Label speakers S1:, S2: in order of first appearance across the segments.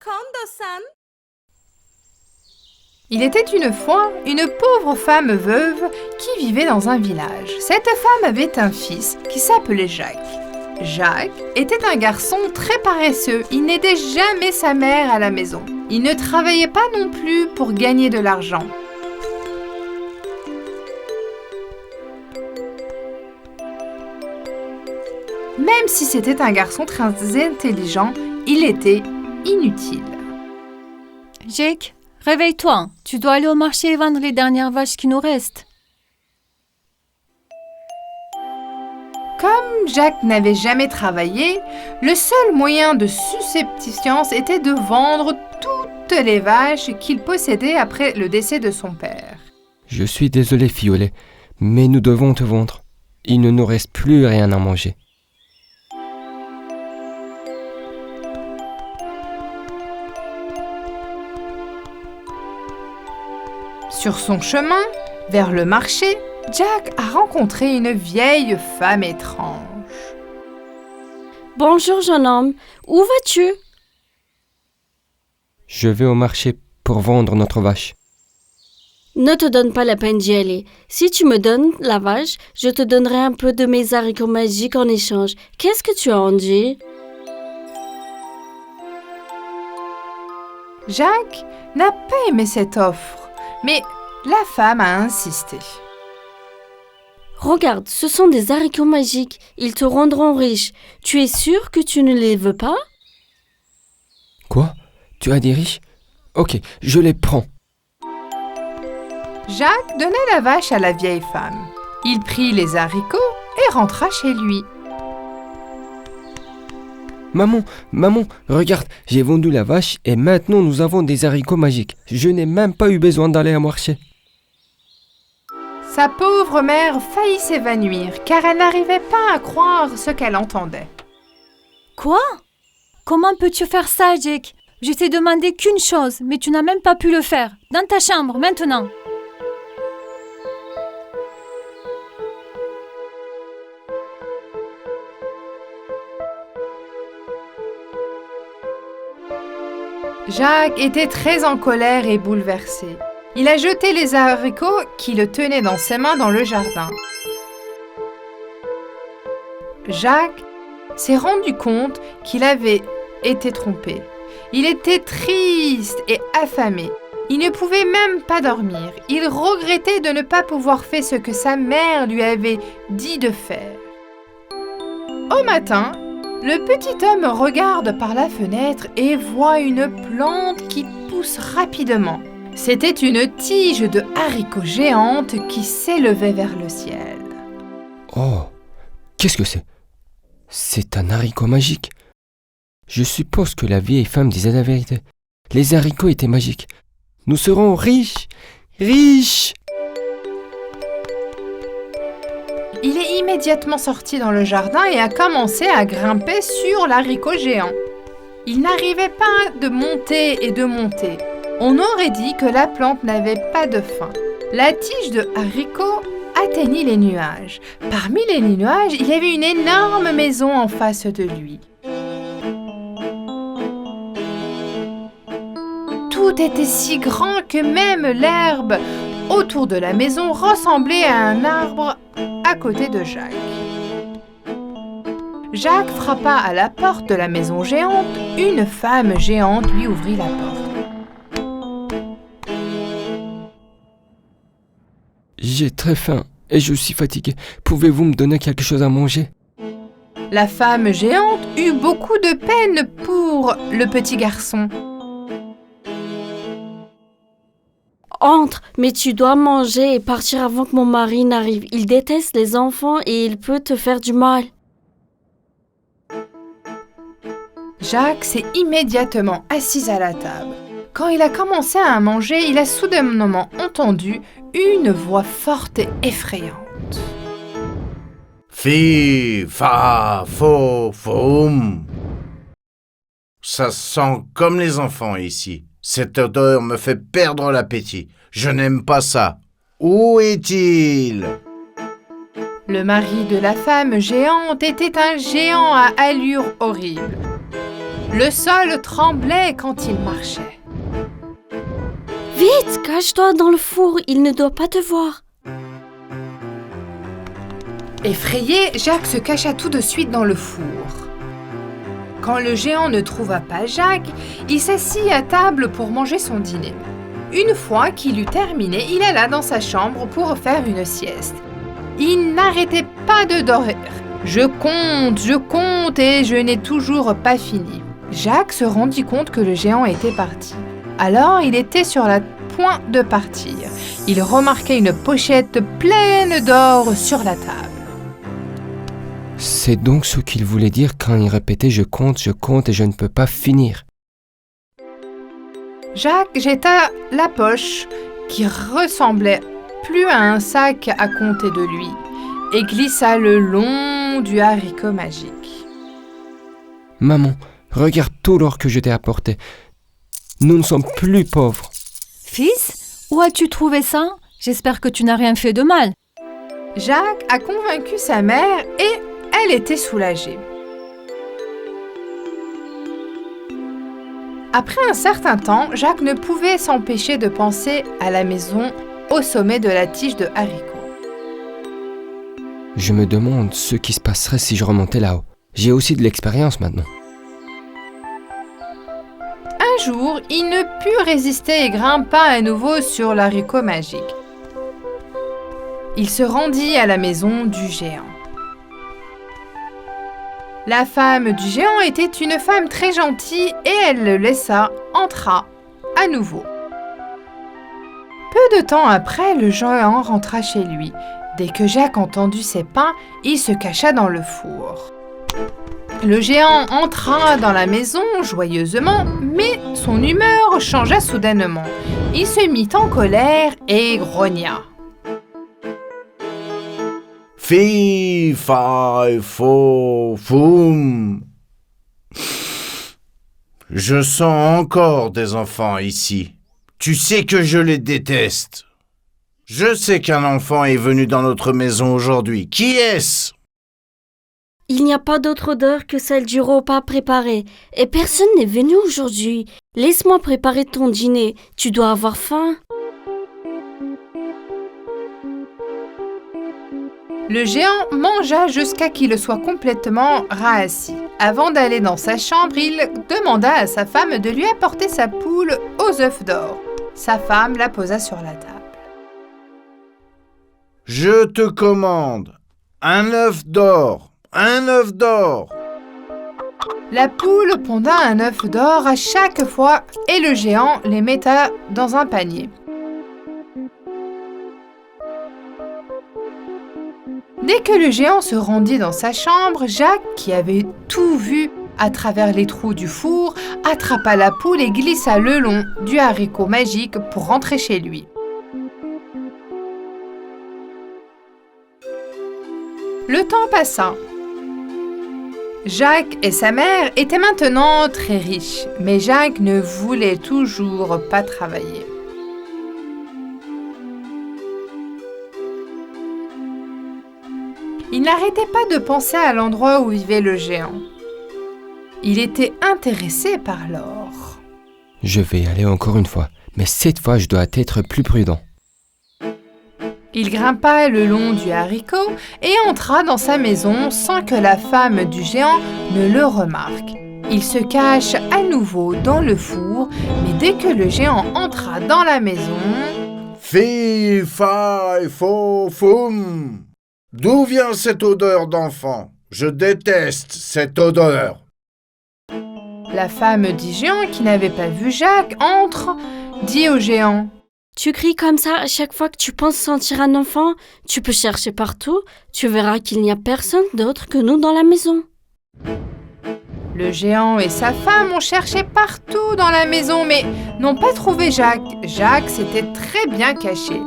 S1: Kondo-san.
S2: Il était une fois une pauvre femme veuve qui vivait dans un village. Cette femme avait un fils qui s'appelait Jacques. Jacques était un garçon très paresseux. Il n'aidait jamais sa mère à la maison. Il ne travaillait pas non plus pour gagner de l'argent. Même si c'était un garçon très intelligent, il était inutile.
S3: Jake, réveille-toi. Tu dois aller au marché et vendre les dernières vaches qui nous restent.
S2: Comme Jacques n'avait jamais travaillé, le seul moyen de subsistance était de vendre toutes les vaches qu'il possédait après le décès de son père.
S4: Je suis désolé, Fiolet, mais nous devons te vendre. Il ne nous reste plus rien à manger.
S2: Sur son chemin vers le marché, Jack a rencontré une vieille femme étrange.
S1: Bonjour, jeune homme. Où vas-tu?
S4: Je vais au marché pour vendre notre vache.
S1: Ne te donne pas la peine d'y aller. Si tu me donnes la vache, je te donnerai un peu de mes haricots magiques en échange. Qu'est-ce que tu en dis?
S2: Jacques n'a pas aimé cette offre, mais la femme a insisté.
S1: Regarde, ce sont des haricots magiques. Ils te rendront riche. Tu es sûr que tu ne les veux pas?
S4: Quoi? Tu as des riches? Ok, je les prends.
S2: Jacques donna la vache à la vieille femme. Il prit les haricots et rentra chez lui.
S4: Maman, regarde, j'ai vendu la vache et maintenant nous avons des haricots magiques. Je n'ai même pas eu besoin d'aller à marché.
S2: Sa pauvre mère faillit s'évanouir car elle n'arrivait pas à croire ce qu'elle entendait.
S3: Quoi? Comment peux-tu faire ça, Jake? Je t'ai demandé qu'une chose, mais tu n'as même pas pu le faire. Dans ta chambre, maintenant.
S2: Jacques était très en colère et bouleversé. Il a jeté les haricots qui le tenaient dans ses mains dans le jardin. Jacques s'est rendu compte qu'il avait été trompé. Il était triste et affamé. Il ne pouvait même pas dormir. Il regrettait de ne pas pouvoir faire ce que sa mère lui avait dit de faire. Au matin, le petit homme regarde par la fenêtre et voit une plante qui pousse rapidement. C'était une tige de haricots géante qui s'élevait vers le ciel.
S4: Oh, qu'est-ce que c'est? C'est un haricot magique. Je suppose que la vieille femme disait la vérité. Les haricots étaient magiques. Nous serons riches, riches!
S2: Il est immédiatement sorti dans le jardin et a commencé à grimper sur l'haricot géant. Il n'arrivait pas de monter et de monter. On aurait dit que la plante n'avait pas de fin. La tige de haricot atteignit les nuages. Parmi les nuages, il y avait une énorme maison en face de lui. Tout était si grand que même l'herbe autour de la maison ressemblait à un arbre à côté de Jacques. Jacques frappa à la porte de la maison géante. Une femme géante lui ouvrit la porte.
S4: J'ai très faim et je suis fatigué. Pouvez-vous me donner quelque chose à manger?
S2: La femme géante eut beaucoup de peine pour le petit garçon.
S1: Entre, mais tu dois manger et partir avant que mon mari n'arrive. Il déteste les enfants et il peut te faire du mal.
S2: Jacques s'est immédiatement assis à la table. Quand il a commencé à manger, il a soudainement entendu une voix forte et effrayante.
S5: Fi, fa, fo, foum. Ça sent comme les enfants ici. Cette odeur me fait perdre l'appétit. Je n'aime pas ça. Où est-il?
S2: Le mari de la femme géante était un géant à allure horrible. Le sol tremblait quand il marchait.
S1: Vite, cache-toi dans le four, il ne doit pas te voir.
S2: Effrayé, Jacques se cacha tout de suite dans le four. Quand le géant ne trouva pas Jacques, il s'assit à table pour manger son dîner. Une fois qu'il eut terminé, il alla dans sa chambre pour faire une sieste. Il n'arrêtait pas de dormir. Je compte et je n'ai toujours pas fini. Jacques se rendit compte que le géant était parti. Alors il était sur la pointe de partir. Il remarquait une pochette pleine d'or sur la table.
S4: C'est donc ce qu'il voulait dire quand il répétait « je compte et je ne peux pas finir ».
S2: Jacques jeta la poche, qui ressemblait plus à un sac à compter de lui, et glissa le long du haricot magique.
S4: Maman, regarde tout l'or que je t'ai apporté. Nous ne sommes plus pauvres.
S3: Fils, où as-tu trouvé ça? J'espère que tu n'as rien fait de mal.
S2: Jacques a convaincu sa mère et elle était soulagée. Après un certain temps, Jacques ne pouvait s'empêcher de penser à la maison au sommet de la tige de haricots.
S4: Je me demande ce qui se passerait si je remontais là-haut. J'ai aussi de l'expérience maintenant.
S2: Un jour, il ne put résister et grimpa à nouveau sur l'haricot magique. Il se rendit à la maison du géant. La femme du géant était une femme très gentille et elle le entra à nouveau. Peu de temps après, le géant rentra chez lui. Dès que Jacques entendit ses pas, il se cacha dans le four. Le géant entra dans la maison joyeusement, mais son humeur changea soudainement. Il se mit en colère et grogna.
S5: Fi, fi, fo, foum. Je sens encore des enfants ici. Tu sais que je les déteste. Je sais qu'un enfant est venu dans notre maison aujourd'hui. Qui est-ce?
S1: Il n'y a pas d'autre odeur que celle du repas préparé. Et personne n'est venu aujourd'hui. Laisse-moi préparer ton dîner. Tu dois avoir faim.
S2: Le géant mangea jusqu'à qu'il soit complètement rassis. Avant d'aller dans sa chambre, il demanda à sa femme de lui apporter sa poule aux œufs d'or. Sa femme la posa sur la table.
S5: Je te commande un œuf d'or. Un œuf d'or.
S2: La poule ponda un œuf d'or à chaque fois et le géant les metta dans un panier. Dès que le géant se rendit dans sa chambre, Jacques, qui avait tout vu à travers les trous du four, attrapa la poule et glissa le long du haricot magique pour rentrer chez lui. Le temps passa. Jacques et sa mère étaient maintenant très riches, mais Jacques ne voulait toujours pas travailler. Il n'arrêtait pas de penser à l'endroit où vivait le géant. Il était intéressé par l'or.
S4: Je vais y aller encore une fois, mais cette fois je dois être plus prudent.
S2: Il grimpa le long du haricot et entra dans sa maison sans que la femme du géant ne le remarque. Il se cache à nouveau dans le four, mais dès que le géant entra dans la maison...
S5: Fi, fi, fo, foum. D'où vient cette odeur d'enfant? Je déteste cette odeur.
S2: La femme du géant, qui n'avait pas vu Jacques, entre, dit au géant.
S1: Tu cries comme ça à chaque fois que tu penses sentir un enfant? Tu peux chercher partout, tu verras qu'il n'y a personne d'autre que nous dans la maison.
S2: Le géant et sa femme ont cherché partout dans la maison, mais n'ont pas trouvé Jacques. Jacques s'était très bien caché.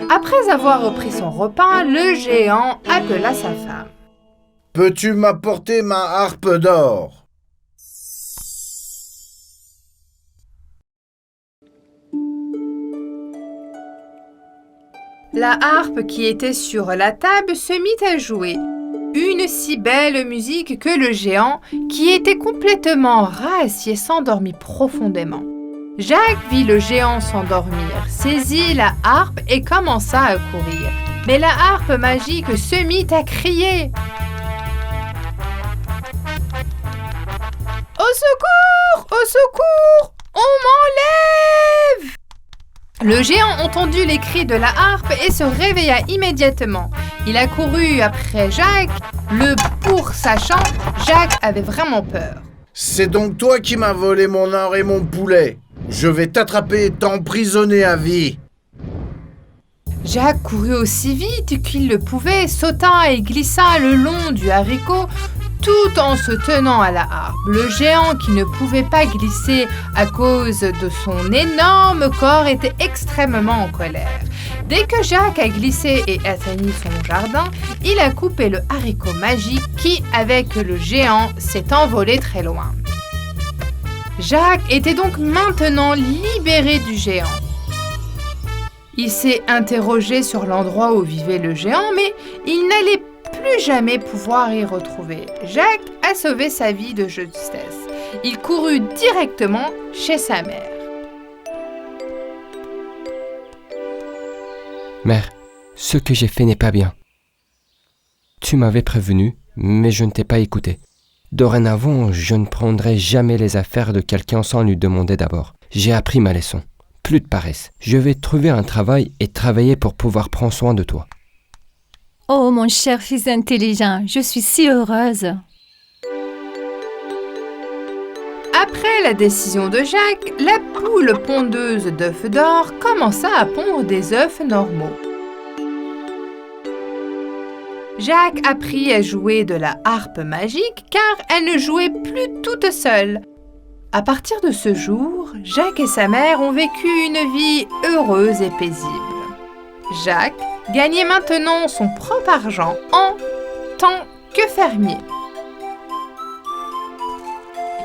S2: Après avoir repris son repas, le géant appela sa femme.
S5: Peux-tu m'apporter ma harpe d'or?
S2: La harpe qui était sur la table se mit à jouer. une si belle musique que le géant, qui était complètement ras, s'endormit profondément. Jacques vit le géant s'endormir, saisit la harpe et commença à courir. Mais la harpe magique se mit à crier. « Au secours! Au secours! On m'enlève !» Le géant entendit les cris de la harpe et se réveilla immédiatement. Il a couru après Jacques. Le poursuivant, Jacques avait vraiment peur.
S5: « C'est donc toi qui m'as volé mon or et mon poulet. Je vais t'attraper et t'emprisonner à vie. »
S2: Jacques courut aussi vite qu'il le pouvait, sauta et glissa le long du haricot, tout en se tenant à la harpe. Le géant, qui ne pouvait pas glisser à cause de son énorme corps, était extrêmement en colère. Dès que Jacques a glissé et atteignit son jardin, il a coupé le haricot magique qui, avec le géant, s'est envolé très loin. Jacques était donc maintenant libéré du géant. Il s'est interrogé sur l'endroit où vivait le géant, mais il n'allait plus jamais pouvoir y retrouver. Jacques a sauvé sa vie de justesse. Il courut directement chez sa mère.
S4: Mère, ce que j'ai fait n'est pas bien. Tu m'avais prévenu, mais je ne t'ai pas écouté. Dorénavant, je ne prendrai jamais les affaires de quelqu'un sans lui demander d'abord. J'ai appris ma leçon. Plus de paresse. Je vais trouver un travail et travailler pour pouvoir prendre soin de toi.
S3: Oh, mon cher fils intelligent, je suis si heureuse.
S2: Après la décision de Jacques, la poule pondeuse d'œufs d'or commença à pondre des œufs normaux. Jacques apprit à jouer de la harpe magique car elle ne jouait plus toute seule. À partir de ce jour, Jacques et sa mère ont vécu une vie heureuse et paisible. Jacques gagnait maintenant son propre argent en tant que fermier.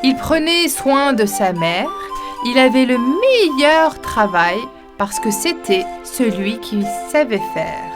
S2: Il prenait soin de sa mère, il avait le meilleur travail parce que c'était celui qu'il savait faire.